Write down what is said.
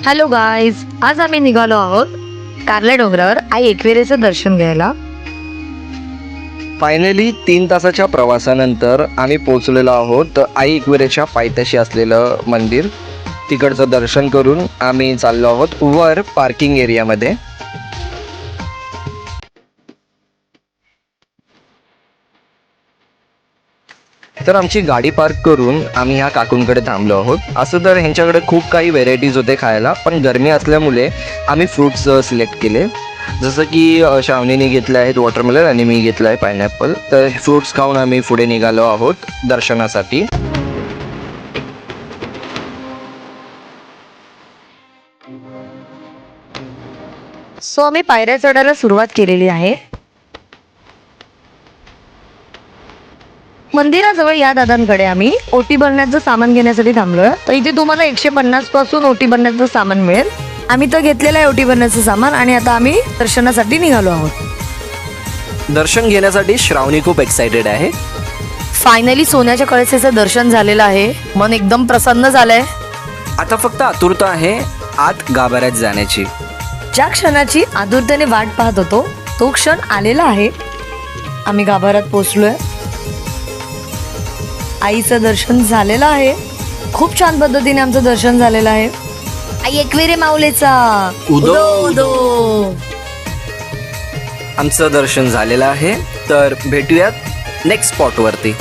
Hello guys, आज आम्ही निघालो आहोत कारल्या डोंगरावर आई एकविरेचं दर्शन घ्यायला. फायनली 3 तासाच्या प्रवासानंतर आम्ही पोहोचलेलो आहोत आई एकविरेच्या पायथ्याशी असलेलं मंदिर. तिकडचं दर्शन करून आम्ही चाललो आहोत वर पार्किंग एरियामध्ये. तर आमची गाडी पार्क करून आम्ही ह्या काकूंकडे थांबलो आहोत. असं तर ह्यांच्याकडे खूप काही व्हेरायटीज होते खायला, पण गरमी असल्यामुळे आम्ही फ्रूट्स सिलेक्ट केले. जसं की श्रावणीने घेतले आहेत वॉटरमेलन आणि मी घेतलं आहे पायनॅपल. तर फ्रूट्स खाऊन आम्ही पुढे निघालो आहोत दर्शनासाठी. सो आम्ही पायऱ्या चढायला सुरुवात केलेली आहे. मंदिराजवळ या दादांकडे आम्ही ओटी भरण्याचं सामान घेण्यासाठी थांबलोय. तर इथे तुम्हाला 150 पासून ओटी भरण्याचं सामान मिळेल. आम्ही तर घेतलेलं आहे ओटी भरण्याचं सामान आणि आता आम्ही दर्शनासाठी निघालो आहोत. दर्शन घेण्यासाठी श्रावणी खूप एक्सायटेड आहे. फायनली सोन्याच्या कळसाचं दर्शन झालेलं आहे. मन एकदम प्रसन्न झालंय. आता फक्त आतुरता आहे आत गाभाऱ्यात जाण्याची. ज्या क्षणाची आतुरतेने वाट पाहत होतो तो क्षण आलेला आहे. आम्ही गाभाऱ्यात पोहोचलोय. आईचं दर्शन झालेलं आहे. खूप छान पद्धतीने आमचं दर्शन झालेलं आहे. आई एकविरे माऊलीचा उदो उदो. आमचं दर्शन झालेलं आहे. तर भेटूयात नेक्स्ट स्पॉटवरती.